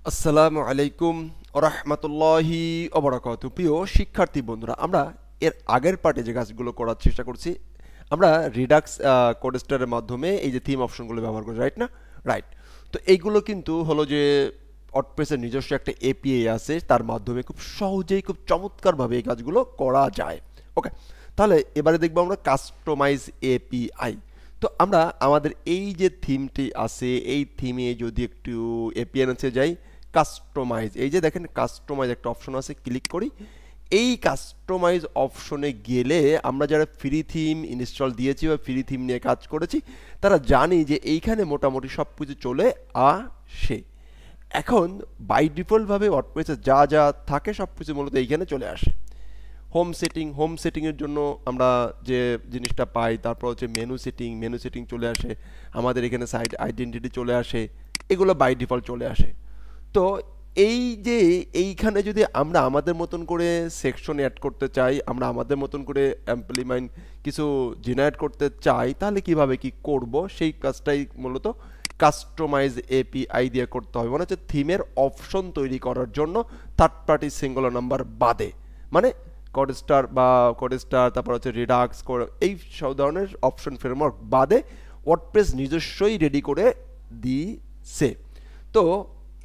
আসসালামু আলাইকুম ওরহমতুল্লাহি ওবরাকাতু। প্রিয় শিক্ষার্থী বন্ধুরা, আমরা এর আগের পার্টে যে কাজগুলো করার চেষ্টা করছি, আমরা রিডাক্স কোডস্টারের মাধ্যমে এই যে থিম অপশনগুলো ব্যবহার করি, রাইট না? রাইট। তো এইগুলো কিন্তু হলো যে ওয়ার্ডপ্রেসের নিজস্ব একটা এপিআই আছে, তার মাধ্যমে খুব সহজেই খুব চমৎকারভাবে এই কাজগুলো করা যায়। ওকে, তাহলে এবারে দেখবো আমরা কাস্টমাইজ এপিআই। তো আমরা আমাদের এই যে থিমটি আছে, এই থিমে যদি একটু এপিয়ারেন্সে যাই, কাস্টমাইজ, এই যে দেখেন কাস্টমাইজ একটা অপশন আছে, ক্লিক করি। এই কাস্টমাইজ অপশনে গেলে আমরা যারা ফ্রি থিম ইনস্টল দিয়েছি বা ফ্রি থিম নিয়ে কাজ করেছি, তারা জানি যে এইখানে মোটামুটি সব কিছু চলে আসে। এখন বাই ডিফল্টভাবে ওয়ার্ডপ্রেসে যা যা থাকে সব কিছু মূলত এইখানে চলে আসে। হোম সেটিংয়ের জন্য আমরা যে জিনিসটা পাই, তারপর হচ্ছে মেনু সেটিং চলে আসে, আমাদের এখানে সাইট আইডেন্টিটি চলে আসে, এগুলো বাই ডিফল্ট চলে আসে। তো এই যে এইখানে যদি আমরা আমাদের মতন করে সেকশন অ্যাড করতে চাই, আমরা আমাদের মতন করে এমপ্লিমেন্ট কিছু জেনারেট করতে চাই, তাহলে কিভাবে কি করব সেই কাজটাই মূলত কাস্টমাইজ এপিআই দিয়ে করতে হবে। মানে হচ্ছে থিমের অপশন তৈরি করার জন্য থার্ড পার্টি সিঙ্গুলার নাম্বার বাদে, মানে কোডস্টার তারপর হচ্ছে রিডাক্স এই সব ধরনের অপশন ফ্রেমওয়ার্ক বাদে ওয়ার্ডপ্রেস নিজস্বই রেডি করে দিছে। তো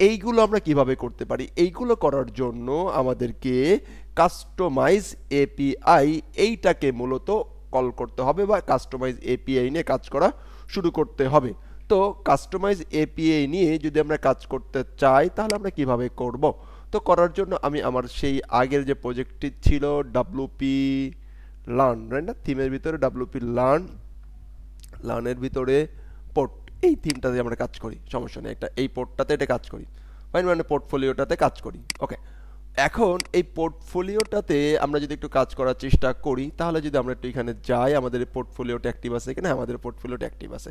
এইগুলো আমরা কিভাবে করতে পারি? এইগুলো করার জন্য আমাদেরকে কাস্টমাইজ এপিআই এইটাকে মূলত কল করতে হবে বা কাস্টমাইজ এপিআই নিয়ে কাজ করা শুরু করতে হবে। তো কাস্টমাইজ এপিআই নিয়ে যদি আমরা কাজ করতে চাই, তাহলে আমরা কিভাবে করব? তো করার জন্য আমি আমার সেই আগের যে প্রজেক্টটি ছিল ডাব্লুপি লার্ন, রাইট না, থিমের ভিতরে ডাব্লুপি লার্নের ভিতরে পোর্ট, এই থিমটাতে আমরা কাজ করি, সমস্যা নেই, একটা এই পোর্টটাতে এটা কাজ করি, মানে পোর্টফোলিওটাতে কাজ করি। ওকে, এখন এই পোর্টফোলিওটাতে আমরা যদি একটু কাজ করার চেষ্টা করি, তাহলে যদি আমরা একটু এখানে যাই, আমাদের পোর্টফোলিওটা অ্যাক্টিভ আছে এখানে, আমাদের পোর্টফোলিওটা অ্যাক্টিভ আছে।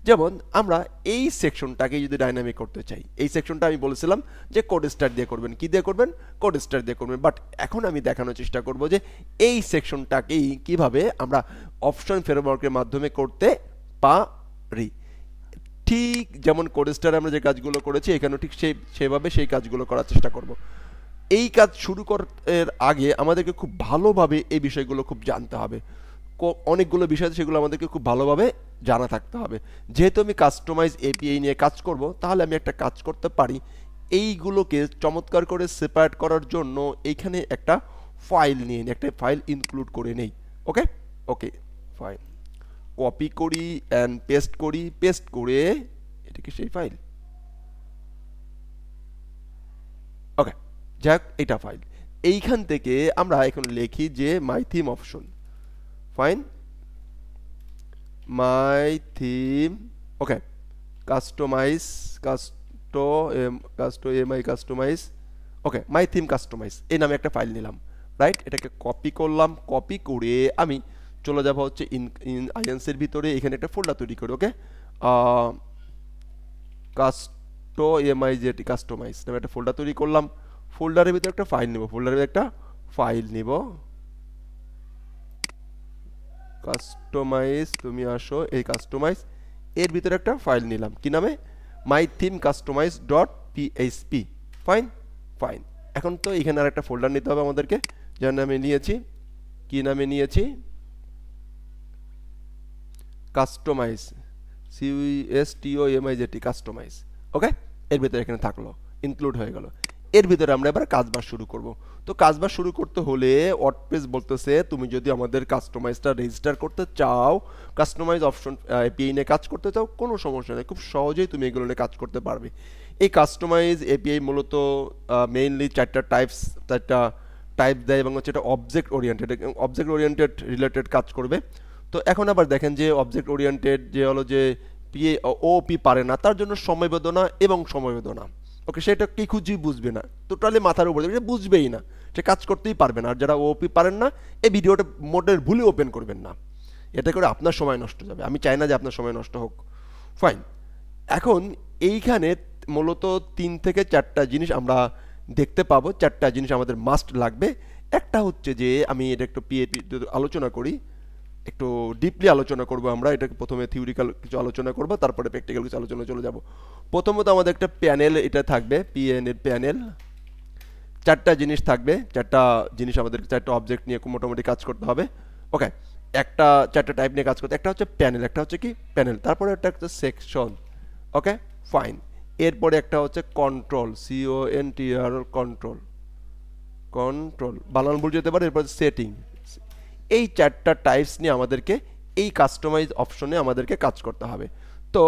যেমন আমরা এই সেকশনটাকে যদি ডাইনামিক করতে চাই, এই সেকশনটা আমি বলেছিলাম যে কোড স্টার দিয়ে করবেন। কি দিয়ে করবেন? কোড স্টার দিয়ে করবেন। বাট এখন আমি দেখানোর চেষ্টা করব যে এই সেকশনটাকেই কিভাবে আমরা অপশন ফ্রেমওয়ার্কের মাধ্যমে করতে পারি। ঠিক যেমন কোডস্টারে আমরা যে কাজগুলো করেছি, এখানেও ঠিক সেভাবে সেই কাজগুলো করার চেষ্টা করব। এই কাজ শুরু করার আগে আমাদেরকে খুব ভালোভাবে এই বিষয়গুলো খুব জানতে হবে। অনেকগুলো বিষয় আছে, সেগুলো আমাদেরকে খুব ভালোভাবে জানা থাকতে হবে। যেহেতু আমি কাস্টমাইজ এপিআই নিয়ে কাজ করব, তাহলে আমি একটা কাজ করতে পারি, এইগুলোকে চমৎকার করে সেপারেট করার জন্য এইখানে একটা ফাইল নিয়ে নিই, একটা ফাইল ইনক্লুড করে নেই। ওকে ওকে, ফাইল কপি করি অ্যান্ড পেস্ট করে এটা কি সেই ফাইল? ওকে, যাক, এটা ফাইল। এইখান থেকে আমরা এখন লিখি যে মাই থিম অপশন, ফাইন, মাই থিম, ওকে, কাস্টমাইজ, কাস্টমাইজ, ওকে, মাই থিম কাস্টমাইজ এই নামে একটা ফাইল নিলাম, রাইট। এটাকে কপি করলাম, কপি করে আমি চলে যাব হচ্ছে আইএনসির ভিতরে, এখানে একটা ফোল্ডার তৈরি করি। ওকে, কাস্টমাইজ নামে একটা ফোল্ডার তৈরি করলাম। ফোল্ডারের ভিতরে একটা ফাইল নিব, কাস্টমাইজ, তুমি আসো, এই কাস্টমাইজ এর ভিতরে একটা ফাইল নিলাম, কি নামে? My theme customize dot PHP. Fine fine. এখন তো এখানে আর একটা ফোল্ডার নিতে হবে আমাদেরকে, যার নামে নিয়েছি, কি নামে নিয়েছি? Customise, CUSTOMIZ, customise. ওকে, এর ভিতরে এখানে থাকলো, ইনক্লুড হয়ে গেল। এর ভিতরে আমরা এবার কাজবাজ শুরু করব। তো কাজবাজ শুরু করতে হলে ওয়ার্ডপ্রেস বলতেছে, তুমি যদি আমাদের কাস্টমাইজটা রেজিস্টার করতে চাও, কাস্টমাইজ অপশন এপিআই নিয়ে কাজ করতে চাও, কোনো সমস্যা নেই, খুব সহজেই তুমি এগুলো নিয়ে কাজ করতে পারবে। এই কাস্টমাইজ এপিআই মূলত মেইনলি চারটা টাইপ দেয়, এবং হচ্ছে এটা অবজেক্ট ওরিয়েন্টেড রিলেটেড কাজ করবে। তো এখন আবার দেখেন যে অবজেক্ট ওরিয়েন্টেড যে হলো যে ওপি পারে না, তার জন্য সমবেদনা এবং সমবেদনা। ওকে, সেটা কি খুঁজি বুঝবে না, টোটালি মাথার উপরে বুঝবেই না, সে কাজ করতেই পারবে না। আর যারা ওপি পারেন না, এই ভিডিওটা মোটের ভুলে ওপেন করবেন না, এটা করে আপনার সময় নষ্ট যাবে, আমি চাই না যে আপনার সময় নষ্ট হোক। ফাইন। এখন এইখানে মূলত 3 থেকে 4টা জিনিস আমরা দেখতে পাবো, 4টা জিনিস আমাদের মাস্ট লাগবে। একটা হচ্ছে যে আমি এটা একটু পিএইচপি আলোচনা করি, একটু ডিপলি আলোচনা করব আমরা। এটাকে প্রথমে থিওরিক্যাল কিছু আলোচনা করব, তারপরে প্র্যাকটিক্যাল কিছু আলোচনা চলে যাব। প্রথমত আমাদের একটা প্যানেল এটা থাকবে, পিএনএল প্যানেল। চারটা জিনিস থাকবে, চারটা জিনিস আমাদের, চারটা অবজেক্ট নিয়ে মোটামুটি কাজ করতে হবে। ওকে, একটা চারটা টাইপ নিয়ে কাজ করতে, একটা হচ্ছে প্যানেল, একটা হচ্ছে কি প্যানেল, তারপরে একটা হচ্ছে সেকশন। Okay fine. এরপরে একটা হচ্ছে কন্ট্রোল, CONTR, কন্ট্রোল, কন্ট্রোল বানান ভুল যেতে পারে। এরপর সেটিং। এই চারটা টাইপস নিয়ে আমাদেরকে এই কাস্টমাইজ অপশনে আমাদেরকে কাজ করতে হবে। তো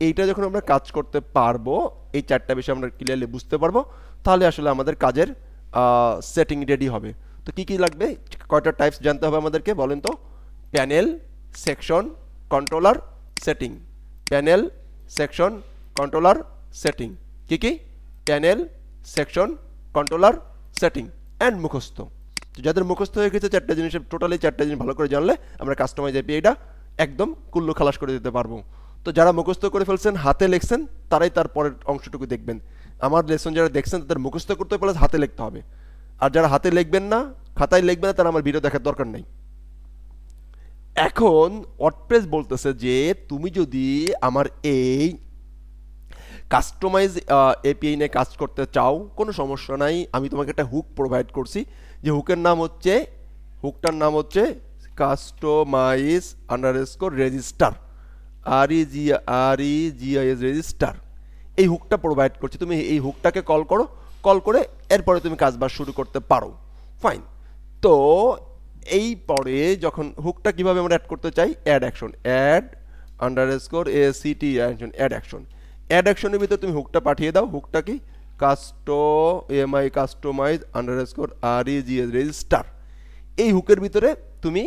এইটা যখন আমরা কাজ করতে পারবো, এই চারটা বিষয় আমরা ক্লিয়ারলি বুঝতে পারবো, তাহলে আসলে আমাদের কাজের সেটিং রেডি হবে। তো কি কি লাগবে, কয়টা টাইপস জানতে হবে আমাদেরকে বলেন তো? Panel, section, controller, setting. Panel, section, controller, setting. কি কি? Panel, section, controller, setting and মুখস্থ। যাদের মুখস্থ হয়ে গেছে চারটা জিনিসের, টোটালি চারটা জিনিস ভালো করে জানলে আমরা কাস্টমাইজ এপিআইটা একদম কুল্লু খালাস করে দিতে পারবো। তো যারা মুখস্থ করে ফেলছেন, হাতে লিখছেন, তারাই তার পরের অংশটুকু দেখবেন। আমার লেসন যারা দেখছেন তাদের মুখস্থ করতে পারলে হাতে লিখতে হবে, আর যারা হাতে লিখবেন না, খাতায় লিখবেন না, তারা আমার ভিডিও দেখার দরকার নেই। এখন ওয়ার্ডপ্রেস বলতেছে যে তুমি যদি আমার এই কাস্টমাইজ এপিআই নিয়ে কাজ করতে চাও, কোনো সমস্যা নাই, আমি তোমাকে একটা হুক প্রোভাইড করছি, যে হুকটার নাম হচ্ছে customize underscore register, REGIS register. এই হুকটা প্রোভাইড করছি, তুমি এই হুকটাকে কল করো, কল করে এরপরে তুমি কাজবাজ শুরু করতে পারো। ফাইন। তো এই পরে যখন হুকটা কিভাবে আমরা অ্যাড করতে চাই, add action, add underscore ACT action, add action. Add অ্যাকশনের ভিতরে তুমি হুকটা পাঠিয়ে দাও। হুকটা কি? Customize underscore REGIS register. এই হুকের ভিতরে তুমি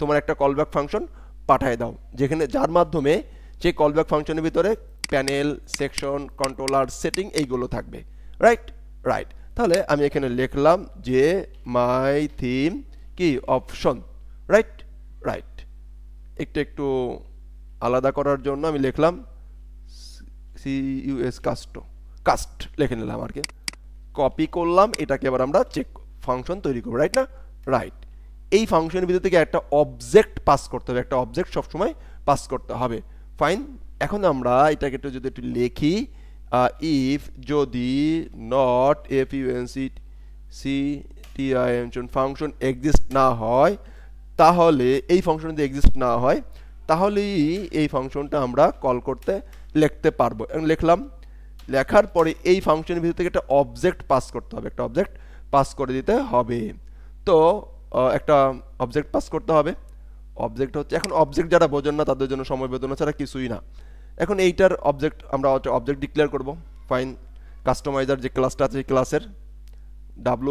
তোমার একটা কলব্যাক ফাংশন পাঠিয়ে দাও, যেখানে যার মাধ্যমে সেই কলব্যাক ফাংশনের ভিতরে প্যানেল, সেকশন, কন্ট্রোলার, সেটিং এইগুলো থাকবে। Right right. তাহলে আমি এখানে লিখলাম যে মাই থিম কি অপশন। Right right. একটু আলাদা করার জন্য আমি লিখলাম CUS কাস্ট লিখে নিলাম আর কি, কপি করলাম। এটাকে এবার আমরা চেক ফাংশন তৈরি করব। রাইট না? রাইট। এই ফাংশনের ভিতর থেকে একটা অবজেক্ট পাস করতে হবে, একটা অবজেক্ট সবসময় পাস করতে হবে। ফাইন। এখন আমরা এটাকে যদি একটু লিখি, ইফ যদি নট ফাংশন এক্সিস্ট না হয়, তাহলে এই ফাংশন যদি এক্সিস্ট না হয়, তাহলেই এই ফাংশনটা আমরা কল করতে লিখতে পারবো। এবং লিখলাম, লেখার পরে এই ফাংশনের ভিতর থেকে একটা অবজেক্ট পাস করতে হবে, একটা অবজেক্ট পাস করে দিতে হবে। তো একটা অবজেক্ট পাস করতে হবে। অবজেক্ট হচ্ছে, এখন অবজেক্ট যারা বোঝেন না তাদের জন্য সময় বেদনা ছাড়া কিছুই না। এখন এইটার অবজেক্ট আমরা অবজেক্ট ডিক্লেয়ার করব। ফাইন। কাস্টমাইজার যে ক্লাসটা আছে, এই ক্লাসের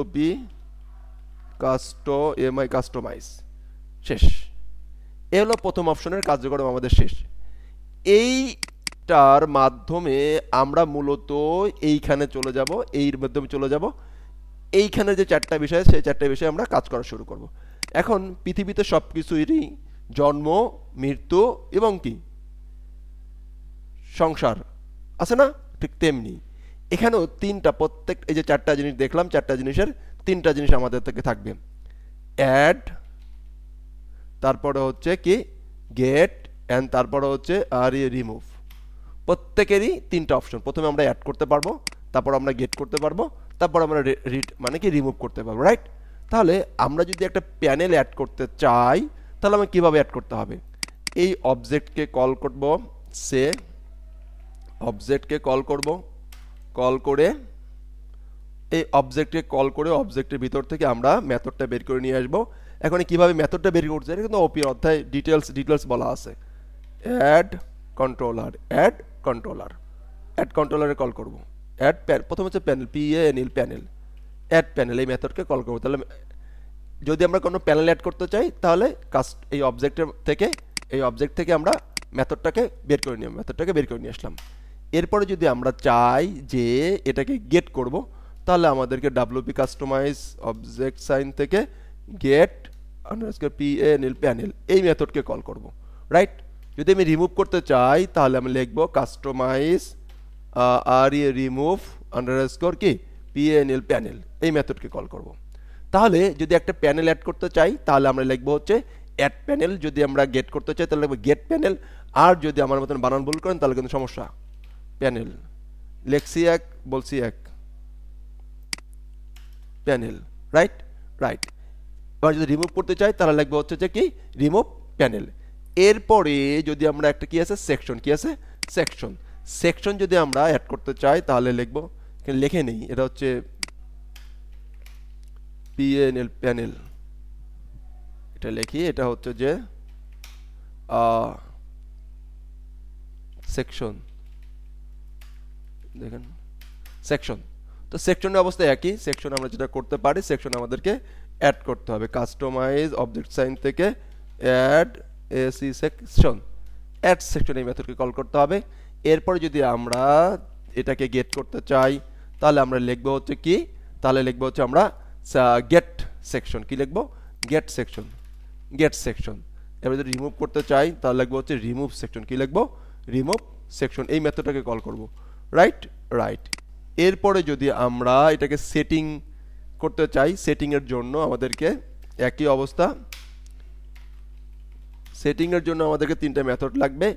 WP কাস্টমাইজ শেষ। এ হলো প্রথম অপশনের কার্যক্রম আমাদের শেষ। এইটার মাধ্যমে আমরা মূলত এইখানে চলে যাব, এর মাধ্যমে চলে যাব এইখানে যে চারটা বিষয়, সেই চারটা বিষয়ে আমরা কাজ করা শুরু করব। এখন পৃথিবীতে সব কিছুরই জন্ম, মৃত্যু এবং কি সংসার আছে না, ঠিক তেমনি এখানেও তিনটা, প্রত্যেক এই যে চারটা জিনিস দেখলাম, চারটা জিনিসের তিনটা জিনিস আমাদের থেকে থাকবে। অ্যাড, তারপরে হচ্ছে কি গেট, অ্যান্ড তারপরে হচ্ছে রিমুভ। প্রত্যেকেরই তিনটা অপশন। প্রথমে আমরা অ্যাড করতে পারবো, তারপর আমরা গেট করতে পারবো, তারপর আমরা মানে কি রিমুভ করতে পারবো। রাইট। তাহলে আমরা যদি একটা প্যানেল অ্যাড করতে চাই, তাহলে আমি কিভাবে অ্যাড করতে হবে? এই অবজেক্টকে কল করব, সে অবজেক্টকে কল করব, কল করে এই অবজেক্টকে কল করে অবজেক্টের ভিতর থেকে আমরা মেথডটা বের করে নিয়ে আসবো। এখন কিভাবে মেথডটা বের করতে চাই কিন্তু ওপি অধ্যায় ডিটেলস বলা আছে। অ্যাড কন্ট্রোলারে কল করব। অ্যাড প্রথম হচ্ছে প্যানেল, প্যানেল, অ্যাড প্যানেল, এই মেথডকে কল করব। তাহলে যদি আমরা কোনো প্যানেল অ্যাড করতে চাই, তাহলে এই অবজেক্ট থেকে আমরা মেথডটাকে বের করে নিয়ে আসলাম। এরপরে যদি আমরা চাই যে এটাকে গেট করব, তাহলে আমাদেরকে WP কাস্টমাইজ অবজেক্ট সাইন থেকে গেট প্যানেল এই মেথডকে কল করব। রাইট। যদি আমি রিমুভ করতে চাই, তাহলে আমি লিখব কাস্টমাইজ রিমুভ আন্ডারস্কোর কি প্যানেল এই মেথডকে কল করব। তাহলে যদি একটা প্যানেল অ্যাড করতে চাই, তাহলে আমরা লিখব হচ্ছে অ্যাড প্যানেল যদি আমরা গেট করতে চাই তাহলে লিখবো গেট প্যানেল, আর যদি আমার মতন বানান ভুল করেন তাহলে কিন্তু সমস্যা। প্যানেল লেখছি এক, বলছি এক, প্যানেল, রাইট রাইট। এবার যদি রিমুভ করতে চাই তাহলে লিখবো হচ্ছে যে কি রিমুভ প্যানেল। এরপরে যদি আমরা একটা কি আছে সেকশন, কি আছে সেকশন, সেকশন যদি আমরা অ্যাড করতে চাই তাহলে লিখবো, এখানে লিখে নেই, এটা হচ্ছে পিএনএল প্যানেল, এটা লিখি, এটা হচ্ছে যে সেকশন, দেখেন সেকশন। তো সেকশনের অবস্থা একই, সেকশন আমরা যেটা করতে পারি, সেকশন আমাদেরকে অ্যাড করতে হবে কাস্টমাইজ অবজেক্ট সাইন থেকে অ্যাড এসি সেকশন, অ্যাড সেকশন এই মেথডকে কল করতে হবে। এরপরে যদি আমরা এটাকে গেট করতে চাই তাহলে আমরা লিখবো হচ্ছে কি, তাহলে লিখবো হচ্ছে আমরা গেট সেকশন, কি লিখবো গেট সেকশন, গেট সেকশন। এবার যদি রিমুভ করতে চাই তাহলে লিখবো হচ্ছে রিমুভ সেকশন, কি লিখবো রিমুভ সেকশন, এই মেথডটাকে কল করব, রাইট রাইট। এরপরে যদি আমরা এটাকে সেটিং করতে চাই, সেটিং এর জন্য আমাদেরকে একই অবস্থা, সেটিং এর জন্য আমাদেরকে তিনটা মেথড লাগবে,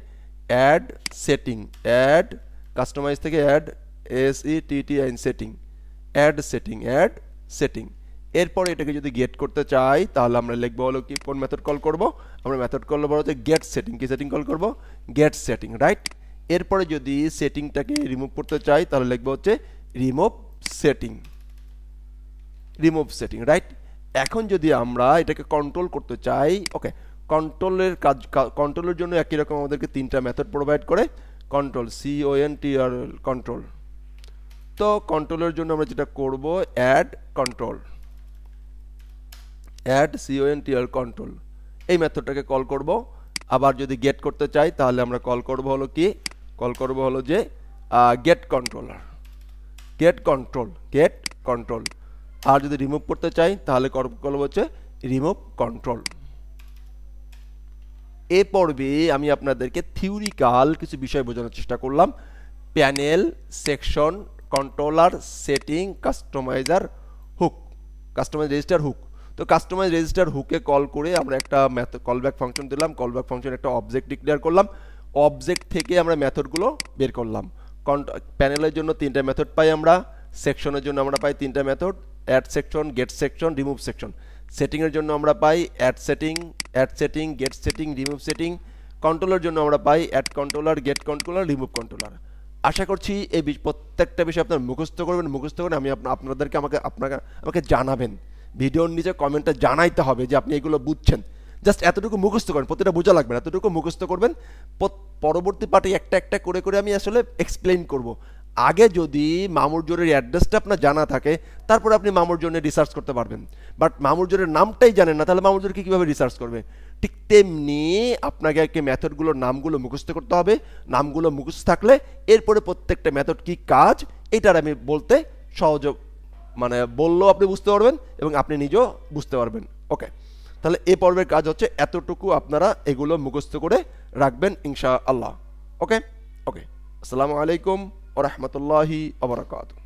অ্যাড সেটিং, অ্যাড কাস্টমাইজ থেকে add SETTIN setting, add setting, add setting. এরপরে এটাকে যদি গেট করতে চাই তাহলে আমরা লিখবো হলো কি, কোন মেথড কল করব, আমরা মেথড কল করব হচ্ছে গেট সেটিং, কি সেটিং কল করব গেট সেটিং, রাইট। এরপরে যদি সেটিংটাকে রিমুভ করতে চাই তাহলে লিখবো হচ্ছে remove setting, remove setting, right. এখন যদি আমরা এটাকে কন্ট্রোল করতে চাই, ওকে, কন্ট্রোলের কাজ, কন্ট্রোলের জন্য একই রকম আমাদেরকে তিনটা মেথড প্রোভাইড করে, কন্ট্রোল CONTRL কন্ট্রোল। তো কন্ট্রোলের জন্য আমরা যেটা করব add control, add CONTRL control, এই মেথডটাকে কল করব। আবার যদি গেট করতে চাই তাহলে আমরা কল করব হলো কি, কল করব হলো যে get controller, get control, get control. আর যদি রিমুভ করতে চাই তাহলে কল হচ্ছে রিমুভ কন্ট্রোল। এ পর্বে আমি আপনাদেরকে থিওরিক্যাল কিছু বিষয় বোঝানোর চেষ্টা করলাম, panel, section, controller, setting, customizer, hook, customize register hook. তো কাস্টমাইজ রেজিস্টার হুকে কল করে আমরা একটা মেথড কলব্যাক ফাংশন দিলাম, কলব্যাক ফাংশন একটা অবজেক্ট ডিক্লেয়ার করলাম, অবজেক্ট থেকে আমরা মেথডগুলো বের করলাম। প্যানেলের জন্য তিনটা মেথড পাই আমরা, সেকশনের জন্য আমরা পাই তিনটা method, add section, get section, remove section. Setting এর জন্য আমরা পাই add setting, get setting, remove setting. কন্ট্রোলের জন্য আমরা পাই add controller, get controller, remove controller. আশা করছি এই প্রত্যেকটা বিষয় আপনারা মুখস্থ করবেন, মুখস্থ করে আমি আপনাদেরকে আমাকে জানাবেন, ভিডিওর নিচে কমেন্টে জানাইতে হবে যে আপনি এগুলো বুঝছেন। জাস্ট এতটুকু মুখস্থ করেন, প্রতিটা বোঝা লাগবে না, এতটুকু মুখস্থ করবেন। পরবর্তী পার্টে একটা একটা করে করে আমি আসলে এক্সপ্লেইন করব। আগে যদি মামুর জোরের অ্যাড্রেসটা আপনার জানা থাকে তারপরে আপনি মামুর জন্য রিসার্চ করতে পারবেন, বাট মামুর জোরের নামটাই জানেন না, তাহলে মামুর জোরকে কীভাবে রিসার্চ করবে? ঠিক তেমনি আপনাকে একটা মেথডগুলোর নামগুলো মুখস্থ করতে হবে, নামগুলো মুখস্থ থাকলে এরপরে প্রত্যেকটা মেথড কি কাজ এটার আমি বলতে সহজ, মানে বললেও আপনি বুঝতে পারবেন এবং আপনি নিজেও বুঝতে পারবেন। ওকে, তাহলে এই পর্বের কাজ হচ্ছে এতটুকু আপনারা এগুলো মুখস্থ করে রাখবেন ইনশাআল্লাহ। ওকে ওকে, আসসালামু আলাইকুম ওয়া রাহমাতুল্লাহি ওয়া বারাকাতুহু।